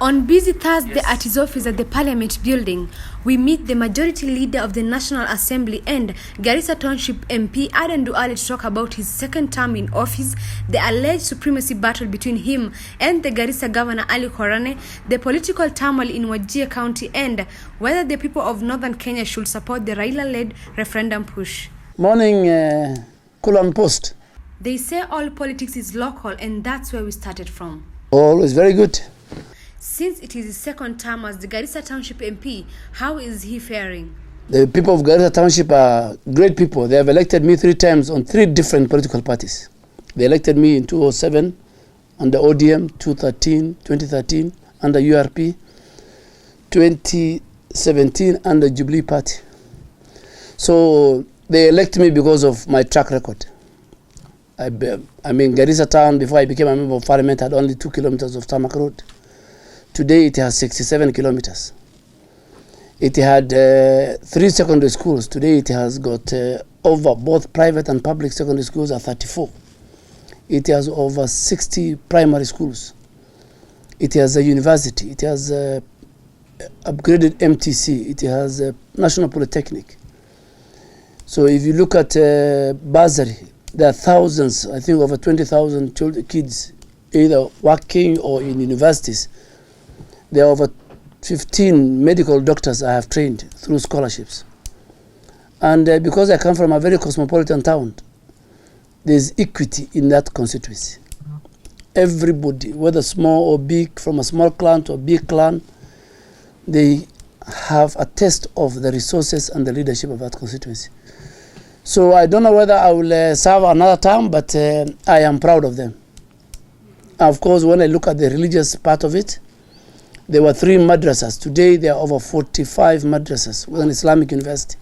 On busy Thursday at his office at the Parliament building, we meet the majority leader of the National Assembly and Garissa Township MP Aden Duale to talk about his second term in office, the alleged supremacy battle between him and the Garissa Governor Ali Korane, the political turmoil in Wajir County, and whether the people of northern Kenya should support the Raila-led referendum push. Morning, Kulan Post. They say all politics is local, and that's where we started from. Always very good. Since it is his second term as the Garissa Township MP, how is he faring? The people of Garissa Township are great people. They have elected me 3 times on 3 different political parties. They elected me in 2007 under ODM, 2013 under URP, 2017 under Jubilee Party. So they elected me because of my track record. I mean, Garissa Town, before I became a member of Parliament, had only 2 kilometers of tarmac road. Today it has 67 kilometers. It had 3 secondary schools. Today it has got over both private and public secondary schools are 34. It has over 60 primary schools. It has a university. It has upgraded MTC. It has a National Polytechnic. So if you look at bursary, there are thousands, I think over 20,000 kids either working or in universities. There are over 15 medical doctors I have trained through scholarships. And because I come from a very cosmopolitan town, there's equity in that constituency. Everybody, whether small or big, from a small clan to a big clan, they have a taste of the resources and the leadership of that constituency. So I don't know whether I will serve another term, but I am proud of them. Of course, when I look at the religious part of it, there were 3 madrasas. Today there are over 45 madrasas with an Islamic university.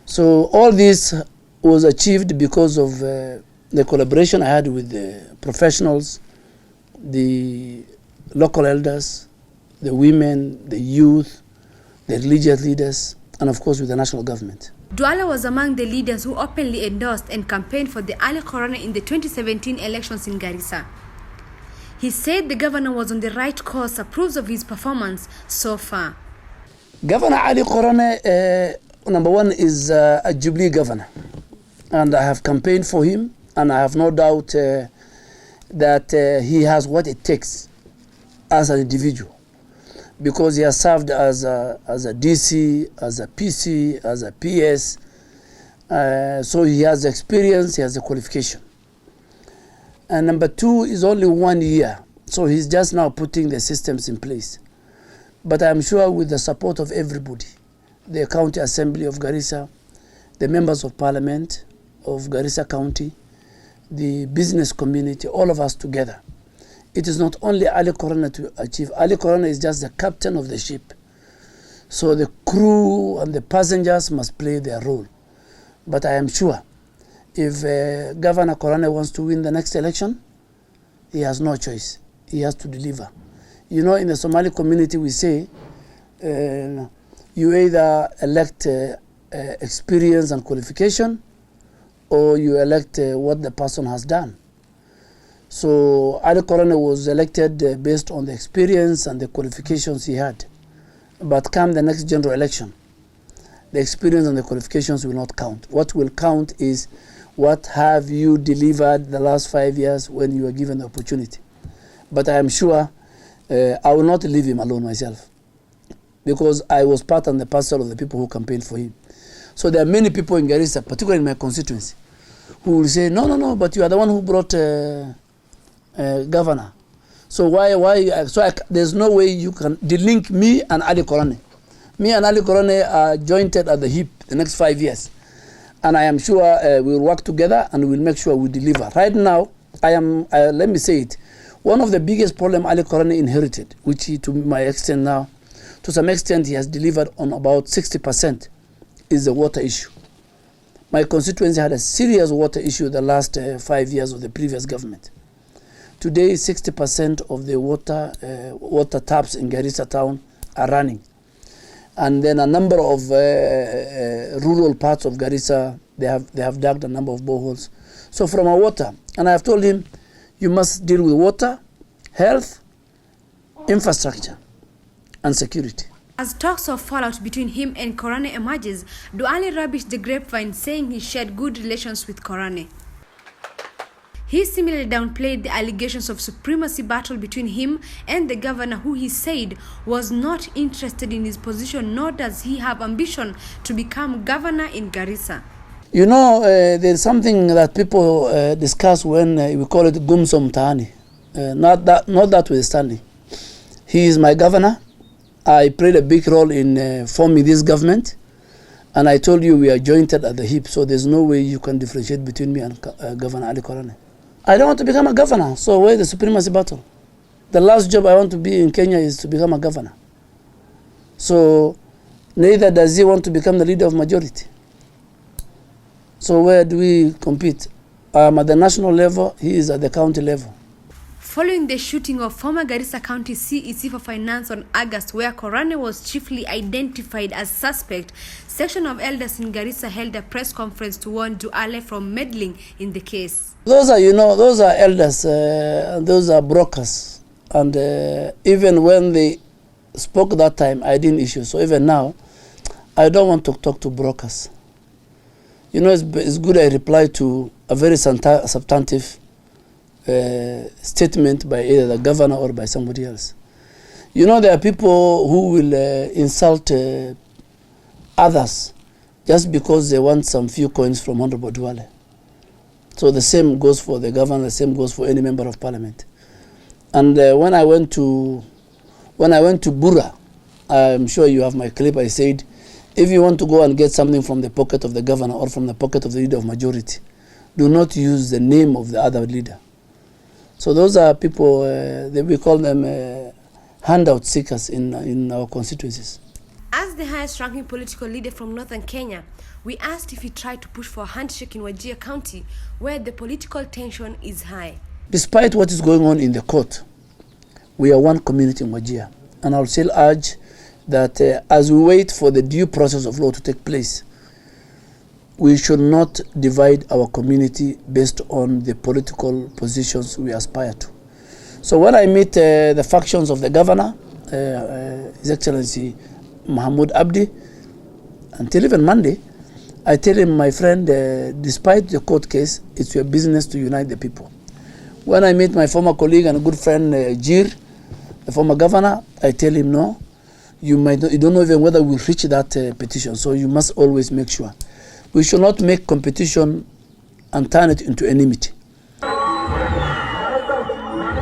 So all this was achieved because of the collaboration I had with the professionals, the local elders, the women, the youth, the religious leaders, and of course with the national government. Duale was among the leaders who openly endorsed and campaigned for the Ali Korane in the 2017 elections in Garissa. He said the governor was on the right course, approves of his performance so far. Governor Ali Korane, number one, is a Jubilee governor. And I have campaigned for him, and I have no doubt that he has what it takes as an individual. Because he has served as a DC, as a PC, as a PS. So he has experience, he has the qualification. And number 2 is only 1 year. So he's just now putting the systems in place. But I'm sure with the support of everybody, the County Assembly of Garissa, the members of Parliament of Garissa County, the business community, all of us together, it is not only Ali Korane to achieve. Ali Korane is just the captain of the ship. So the crew and the passengers must play their role. But I am sure if Governor Korane wants to win the next election, he has no choice. He has to deliver. You know, in the Somali community we say, you either elect experience and qualification, or you elect what the person has done. So Ali Korane was elected based on the experience and the qualifications he had. But come the next general election, the experience and the qualifications will not count. What will count is what have you delivered the last 5 years when you were given the opportunity. But I am sure I will not leave him alone myself, because I was part and the parcel of the people who campaigned for him. So there are many people in Garissa, particularly in my constituency, who will say, no, but you are the one who brought governor. So there's no way you can delink me and Ali Korane. Me and Ali Korane are jointed at the hip the next 5 years. And I am sure we will work together and we will make sure we deliver. Right now, let me say it, one of the biggest problems Ali Korane inherited, which he, to my extent now, to some extent he has delivered on about 60%, is the water issue. My constituency had a serious water issue the last 5 years of the previous government. Today, 60% of the water taps in Garissa town are running. And then a number of rural parts of Garissa, they have dug a number of boreholes. So from our water, and I have told him, you must deal with water, health, infrastructure, and security. As talks of fallout between him and Korane emerges, Duale rubbished the grapevine, saying he shared good relations with Korane. He similarly downplayed the allegations of supremacy battle between him and the governor, who he said was not interested in his position, nor does he have ambition to become governor in Garissa. You know, there's something that people discuss when we call it Gumsom Tahani. Not that withstanding. He is my governor. I played a big role in forming this government, and I told you we are jointed at the hip, so there's no way you can differentiate between me and Governor Ali Korane. I don't want to become a governor, so where's the supremacy battle? The last job I want to be in Kenya is to become a governor. So neither does he want to become the leader of majority. So where do we compete? I'm at the national level, he is at the county level. Following the shooting of former Garissa County CEC for Finance on August, where Korane was chiefly identified as suspect, section of elders in Garissa held a press conference to warn Duale from meddling in the case. Those are elders, and those are brokers. And even when they spoke that time, I didn't issue. So even now, I don't want to talk to brokers. You know, it's good I reply to a very substantive statement by either the governor or by somebody else. You know, there are people who will insult others just because they want some few coins from Honorable Duale. So the same goes for the governor, the same goes for any member of parliament. And when I went to Bura, I'm sure you have my clip, I said, if you want to go and get something from the pocket of the governor or from the pocket of the leader of majority, do not use the name of the other leader. So those are people, we call them handout seekers in our constituencies. As the highest ranking political leader from northern Kenya, we asked if he tried to push for a handshake in Wajir County, where the political tension is high. Despite what is going on in the court, we are one community in Wajir. And I'll still urge that as we wait for the due process of law to take place, we should not divide our community based on the political positions we aspire to. So when I meet the factions of the governor, His Excellency Mahmoud Abdi, until even Monday, I tell him, my friend, despite the court case, it's your business to unite the people. When I meet my former colleague and good friend Wajir, the former governor, I tell him, no, you don't know even whether we'll reach that petition, so you must always make sure. We should not make competition and turn it into enmity.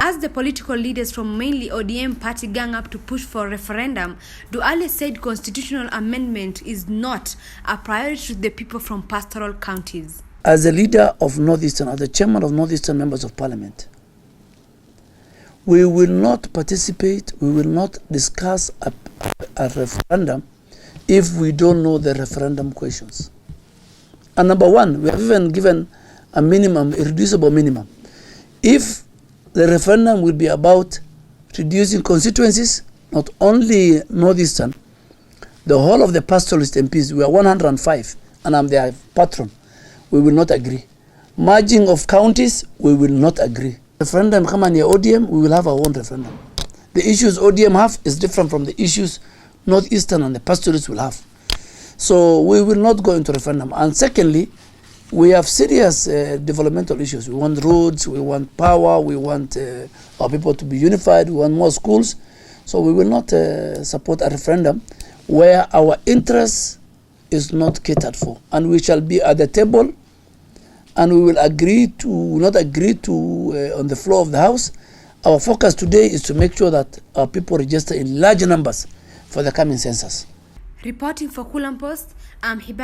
As the political leaders from mainly ODM party gang up to push for a referendum, Duale said constitutional amendment is not a priority to the people from pastoral counties. As a leader of Northeastern, as the chairman of Northeastern members of parliament, we will not participate, we will not discuss a referendum if we don't know the referendum questions. And number one, we have even given a minimum, irreducible minimum. If the referendum will be about reducing constituencies, not only Northeastern, the whole of the pastoralist MPs, we are 105, and I'm their patron, we will not agree. Merging of counties, we will not agree. Referendum come on your ODM, we will have our own referendum. The issues ODM have is different from the issues Northeastern and the pastoralists will have. So we will not go into referendum. And secondly, we have serious developmental issues. We want roads, we want power, we want our people to be unified, we want more schools. So we will not support a referendum where our interest is not catered for. And we shall be at the table, and we will not agree to on the floor of the House. Our focus today is to make sure that our people register in large numbers for the coming census. Reporting for Kulan Post, I'm Hibaq.